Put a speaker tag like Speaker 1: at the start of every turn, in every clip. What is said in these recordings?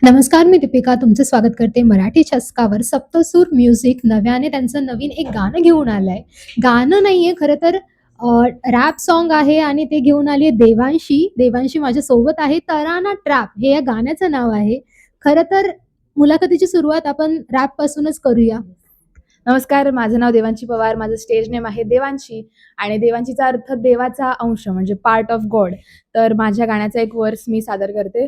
Speaker 1: नमस्कार, मी दीपिका तुमचं स्वागत करते मराठी चस्कावर. सप्तसूर म्युझिक नव्याने त्यांचं नवीन एक गाणं घेऊन आलंय. गाणं नाहीये खरं तर रॅप सॉन्ग आहे आणि ते घेऊन आली आहे देवांशी. देवांशी माझ्यासोबत आहे. तराना ट्रॅप हे या गाण्याचं नाव आहे. खरं तर मुलाखतीची सुरुवात आपण रॅपपासूनच करूया.
Speaker 2: नमस्कार, माझं नाव देवांशी पवार. माझं स्टेज नेम आहे देवांशी आणि देवांशीचा अर्थ देवाचा अंश म्हणजे पार्ट ऑफ गॉड. तर माझ्या गाण्याचा एक वर्स मी सादर करते.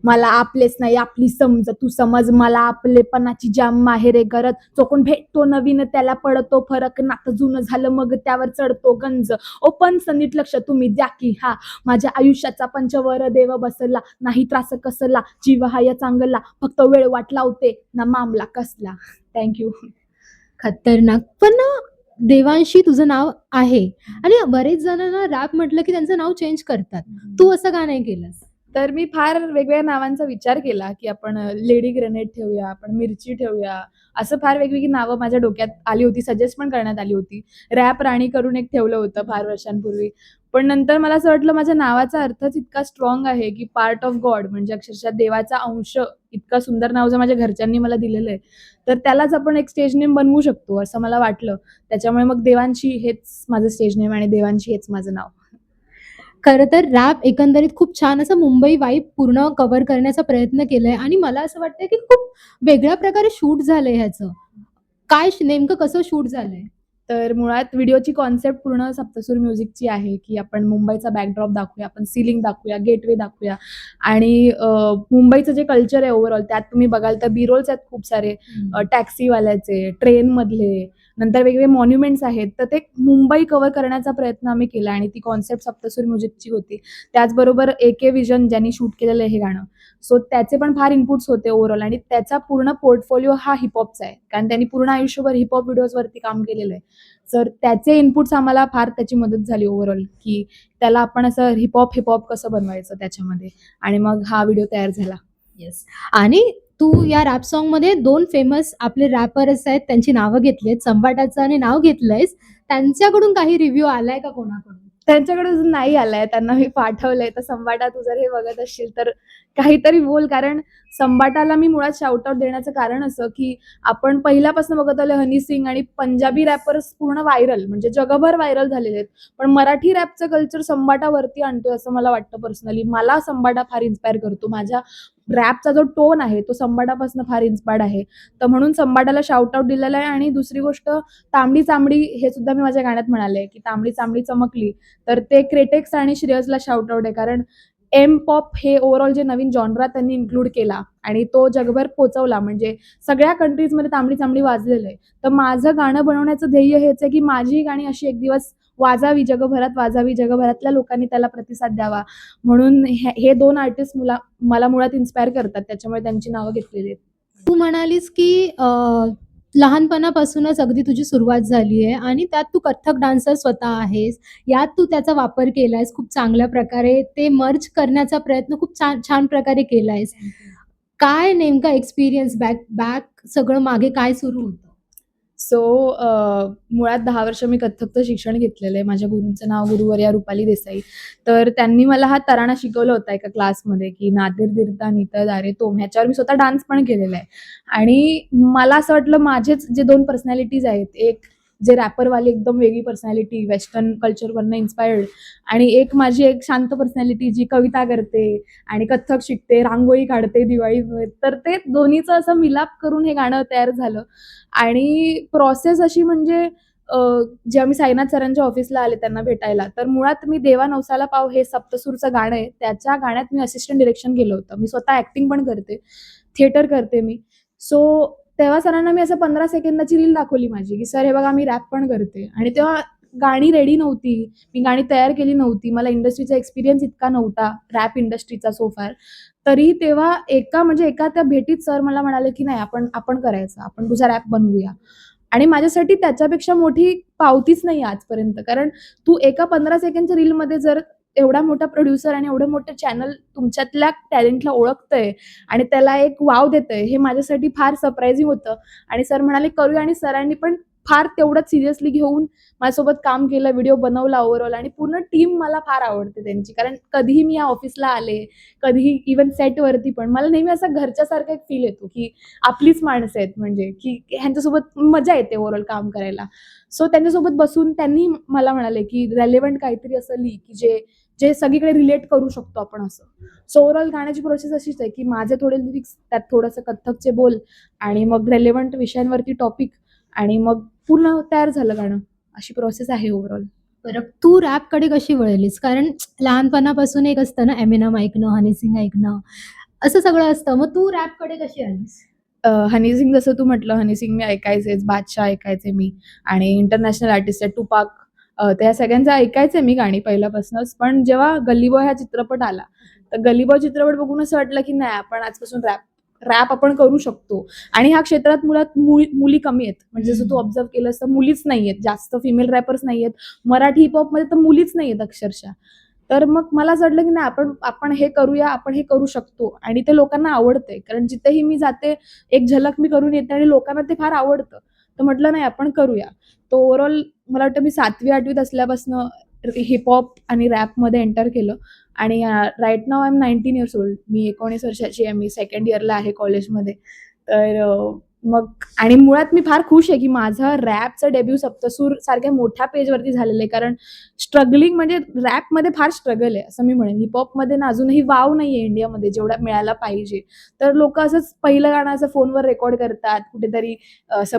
Speaker 2: मला आपलेच नाही आपली समज तू समज, मला आपलेपणाची जाम माहेर रे गरज, चोकून भेटतो नवीन त्याला पडतो फरक, नातं जुनं झालं मग त्यावर चढतो गंज. ओपन नीट लक्ष तुम्ही द्या की हा माझ्या आयुष्याचा पंचवर देव बसला, नाही त्रास कसला जीव हाय चांगला, फक्त वेळ वाट लावते ना मामला कसला. थँक्यू.
Speaker 1: खतरनाक. पण ना देवांशी तुझं नाव आहे आणि बरेच जण ना रॅप म्हटलं की त्यांचं नाव चेंज करतात. तू असं का नाही केलंस?
Speaker 2: तर मी फार वेगवेगळ्या नावांचा विचार केला, की आपण लेडी ग्रेनेड ठेवूया, आपण मिरची ठेवूया. असं फार वेगवेगळी नावं माझ्या डोक्यात आली होती, सजेस्ट पण करण्यात आली होती. रॅप राणी करून एक ठेवलं होतं फार वर्षांपूर्वी. पण नंतर मला असं वाटलं माझ्या नावाचा अर्थच इतका स्ट्राँग आहे, की पार्ट ऑफ गॉड म्हणजे अक्षरशः देवाचा अंश. इतकं सुंदर नाव जर माझ्या घरच्यांनी मला दिलेलं आहे, तर त्यालाच आपण एक स्टेज नेम बनवू शकतो असं मला वाटलं. त्याच्यामुळे मग देवांशी हेच माझं स्टेज नेम आणि देवांशी हेच माझं नाव.
Speaker 1: खरं तर रॅप एकंदरीत खूप छान असं मुंबई वाईब पूर्ण कव्हर करण्याचा प्रयत्न केलाय आणि मला असं वाटतंय की खूप वेगळ्या प्रकारे शूट झालंय ह्याचं. काय नेमकं कसं शूट झालंय?
Speaker 2: तर मुळात व्हिडिओची कॉन्सेप्ट पूर्ण सप्तसूर म्युझिकची आहे, की आपण मुंबईचा बॅकड्रॉप दाखवूया, आपण सीलिंग दाखवूया, गेटवे दाखवूया आणि मुंबईचं जे कल्चर आहे ओव्हरऑल त्यात तुम्ही बघाल तर बी-रोल्स आहेत खूप सारे. टॅक्सीवाल्याचे, ट्रेनमधले, नंतर वेगवेगळे मॉन्युमेंट्स आहेत. तर ते मुंबई कव्हर करण्याचा प्रयत्न आम्ही केला आणि ती कॉन्सेप्ट सप्तसूर म्युझिकची होती. त्याचबरोबर ए.के. विजन ज्यांनी शूट केलेलं आहे हे गाणं. सो त्याचे पण फार इनपुट्स होते ओव्हरऑल आणि त्याचा पूर्ण पोर्टफोलिओ हा हिप-हॉपचा आहे. कारण त्यांनी पूर्ण आयुष्यभर हिप-हॉप व्हिडिओजवरती काम केलेलं आहे. तर त्याचे इनपुट्स आम्हाला फार त्याची मदत झाली ओव्हरऑल, की त्याला आपण असं हिप-हॉप कसं बनवायचं त्याच्यामध्ये आणि मग हा व्हिडिओ तयार झाला.
Speaker 1: येस. आणि तू या रॅप सॉन्गमध्ये 2 फेमस आपले रॅपर्स आहेत त्यांची नावं घेतलीत. संबाटाचं आणि नाव घेतलंयस. त्यांच्याकडून काही रिव्ह्यू आलाय का कोणाकडून?
Speaker 2: त्यांच्याकडे अजून नाही आलाय. त्यांना मी पाठवलंय. तर संबाटा तू जर हे बघत असशील तर काहीतरी बोल. कारण संबाटाला मी मुळात शाउट आउट देण्याचं कारण असं, की आपण पहिल्यापासून बघत आलोय हनी सिंग आणि पंजाबी रॅपर्स पूर्ण व्हायरल म्हणजे जगभर व्हायरल झालेले आहेत. पण मराठी रॅपचं कल्चर संबाटावरती आणतोय असं मला वाटतं पर्सनली. मला संबाटा फार इन्स्पायर करतो. माझ्या रॅपचा जो टोन आहे तो संबाटापासून फार इन्स्पायर्ड आहे. तर म्हणून संबाटाला शाउट आउट दिलेला आहे आणि दुसरी गोष्ट तांबडी चांबडी हे सुद्धा मी माझ्या गाण्यात म्हणाले, की तांबडी चांबडी चमकली. तर ते क्रेटेक्स आणि श्रेयसला शाउट आउट आहे. कारण एम-पॉप हे ओव्हरऑल जे नवीन जॉनरा त्यांनी इन्क्लूड केला आणि तो जगभर पोहोचवला. म्हणजे सगळ्या कंट्रीजमध्ये तांबडी चांबडी वाजलेलं आहे. तर माझं गाणं बनवण्याचं ध्येय हेच आहे, की माझी गाणी अशी एक दिवस वाजावी, जगभरात वाजावी, जगभरातल्या लोकांनी त्याला प्रतिसाद द्यावा. म्हणून हे 2 आर्टिस्ट मला मुळात इन्स्पायर करतात. त्याच्यामुळे त्यांची नावं घेतलेली आहेत.
Speaker 1: तू म्हणालीस की लहानपणापासूनच अगदी तुझी सुरुवात झाली आहे आणि त्यात तू कथ्थक डान्सर स्वतः आहेस. यात तू त्याचा वापर केलायस खूप चांगल्या प्रकारे. ते मर्ज करण्याचा प्रयत्न खूप छान छान प्रकारे केलायस. काय नेमका एक्सपिरियन्स बॅक बॅक सगळं मागे काय सुरू होतं?
Speaker 2: सो मुळात 10 वर्ष मी कथ्थकचं शिक्षण घेतलेलं आहे. माझ्या गुरूंचं नाव गुरुवर्या रुपाली देसाई. तर त्यांनी मला हा तराणा शिकवला होता एका क्लासमध्ये, की नादीर दिरता नित दारे तोम ह्याच्यावर मी स्वतः डान्स पण केलेला आहे. आणि मला असं वाटलं माझेच जे 2 पर्सनॅलिटीज आहेत, एक जे रॅपरवाली एकदम वेगळी पर्सनॅलिटी वेस्टर्न कल्चरवरनं इन्स्पायर्ड आणि एक माझी एक शांत पर्सनॅलिटी जी कविता करते आणि कथ्थक शिकते, रांगोळी काढते दिवाळीमध्ये. तर ते दोन्हीचं असं मिलाप करून हे गाणं तयार झालं. आणि प्रोसेस अशी म्हणजे जेव्हा मी साईनाथ सरांच्या ऑफिसला आले त्यांना भेटायला, तर मुळात मी देवा नवसाला पाव हे सप्तसूरचं गाणं आहे. त्याच्या गाण्यात मी असिस्टंट डिरेक्शन केलं होतं. मी स्वतः ॲक्टिंग पण करते, थिएटर करते मी. सो तेव्हा सरांना मी असं 15 सेकंदाची रील दाखवली माझी, की "सर हे बघा मी रॅप पण करते." आणि तेव्हा गाणी रेडी नव्हती. मी गाणी तयार केली नव्हती. मला इंडस्ट्रीचा एक्सपिरियन्स इतका नव्हता, रॅप इंडस्ट्रीचा सो फार. तरी तेव्हा एका त्या भेटीत सर मला म्हणाले, की "नाही आपण आपण करायचं. आपण तुझा रॅप बनवूया." आणि माझ्यासाठी त्याच्यापेक्षा मोठी पावतीच नाही आजपर्यंत. कारण तू एका 15 सेकंडच्या रीलमध्ये जर एवढा मोठा प्रोड्युसर आणि एवढं मोठं चॅनल तुमच्यातल्या टॅलेंटला ओळखतंय आणि त्याला एक वाव देतंय, हे माझ्यासाठी फार सरप्रायझिंग होतं. आणि सर म्हणाले, "करूया." आणि सरांनी पण फार तेवढंच सिरियसली घेऊन माझ्यासोबत काम केलं, व्हिडिओ बनवला ओव्हरऑल आणि पूर्ण टीम मला फार आवडते त्यांची. कारण कधीही मी या ऑफिसला आले, कधीही इव्हन सेटवरती पण मला नेहमी असा घरच्यासारखा एक फील येतो, की आपलीच माणसं आहेत म्हणजे, की ह्यांच्यासोबत मजा येते ओव्हरऑल काम करायला. सो त्यांच्यासोबत बसून त्यांनी मला म्हणाले, की रेलेव्हंट काहीतरी असं लिही, की जे जे सगळीकडे रिलेट करू शकतो आपण असं. सो ओव्हरऑल गाण्याची प्रोसेस अशीच आहे, की माझे थोडे लिरिक्स, त्यात थोडंसं कथ्थकचे बोल आणि मग रेलेव्हंट विषयांवरती टॉपिक आणि मग पूर्ण तयार झालं गाणं. अशी प्रोसेस आहे ओव्हरऑल.
Speaker 1: बरं, तू रॅपकडे कशी वळलीस? कारण लहानपणापासून एक असतं ना, एमिनेम ऐकणं, हनी सिंग ऐकणं, असं सगळं असतं. मग तू रॅपकडे कशी आलीस?
Speaker 2: हनी सिंग जसं तू म्हटलं, हनी सिंग मी ऐकायचेच, बादशाह ऐकायचे मी आणि इंटरनॅशनल आर्टिस्ट आहेत टुपाक, त्या सगळ्यांचं ऐकायचे मी गाणी पहिल्यापासूनच. पण जेव्हा गल्ली बॉय हा चित्रपट आला, तर गल्ली बॉय चित्रपट बघून असं वाटलं, की नाही आपण आजपासून रॅप रॅप आपण करू शकतो आणि ह्या क्षेत्रात मुळात मुली कमी आहेत. म्हणजे जसं तू ऑब्झर्व्ह केलंस तर मुलीच नाहीयेत, जास्त फिमेल रॅपर्स नाहीयेत. मराठी हिपहॉपमध्ये तर मुलीच नाहीयेत अक्षरशः. तर मग मला असं वाटलं, की नाही आपण आपण हे करूया, आपण हे करू शकतो आणि ते लोकांना आवडतंय. कारण जिथेही मी जाते, एक झलक मी करून येते आणि लोकांना ते फार आवडतं. तर म्हटलं नाही आपण करूया. तर ओव्हरऑल मला वाटतं मी 7वी-8वीत असल्यापासनं हिपहॉप आणि रॅपमध्ये एंटर केलं आणि right now I am 19 years old. मी 19 वर्षाची आहे. मी सेकंड इयरला आहे कॉलेजमध्ये. तर मग आणि मुळात मी फार खुश आहे, की माझं रॅपचं डेब्यू सप्तसूर सारख्या मोठ्या पेजवरती झालेलं आहे. कारण स्ट्रगलिंग म्हणजे रॅपमध्ये फार स्ट्रगल आहे असं मी म्हणेन. हिपहॉपमध्ये ना अजूनही वाव नाहीये इंडियामध्ये जेवढा मिळायला पाहिजे. तर लोकं असंच पहिलं गाणं असं फोनवर रेकॉर्ड करतात, कुठेतरी असं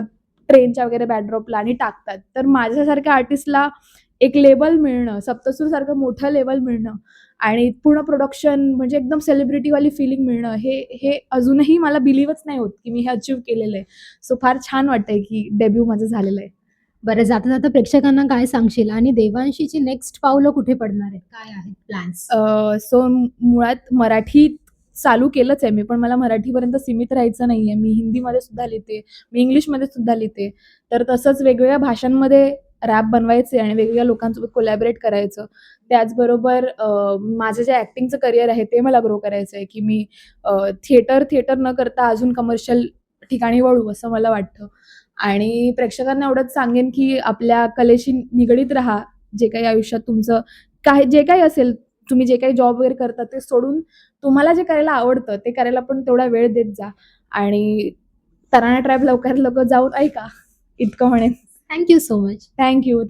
Speaker 2: ट्रेनच्या वगैरे बॅकड्रॉपला आणि टाकतात. तर माझ्यासारख्या आर्टिस्टला एक लेबल मिळणं, सप्तसूरसारखं मोठं लेबल मिळणं आणि पूर्ण प्रोडक्शन म्हणजे एकदम सेलिब्रिटीवाली फीलिंग मिळणं, हे हे अजूनही मला बिलीव्हच नाही होत, की मी हे अचीव्ह केलेलं आहे. सो फार छान वाटतंय, की डेब्यू माझं झालेलं आहे.
Speaker 1: बरं, जाता-जाता प्रेक्षकांना काय सांगशील? आणि देवांशीची नेक्स्ट पावलं कुठे पडणार आहेत? काय आहेत प्लॅन्स?
Speaker 2: सो मुळात मराठी चालू केलंच आहे मी, पण मला मराठीपर्यंत सीमित राहायचं नाहीये. मी हिंदीमध्ये सुद्धा लिहिते, मी इंग्लिशमध्ये सुद्धा लिहिते. तर तसंच वेगवेगळ्या भाषांमध्ये रॅप बनवायचे आणि वेगवेगळ्या लोकांसोबत कोलॅबोरेट करायचं. त्याचबरोबर माझं जे ॲक्टिंगचं करियर आहे ते मला ग्रो करायचं आहे, की मी थिएटर न करता अजून कमर्शियल ठिकाणी वळू असं मला वाटतं. आणि प्रेक्षकांना एवढंच सांगेन, की आपल्या कलेशी निगडीत राहा. जे काही आयुष्यात तुमचं जे काही असेल, तुम्ही जे काही जॉब वगैरे करता ते सोडून तुम्हाला जे करायला आवडतं ते करायला पण तेवढा वेळ देत जा आणि तराना ट्रॅप लवकरात लवकर जाऊन ऐका, इतकं म्हणेन.
Speaker 1: Thank you so much.
Speaker 2: Thank you.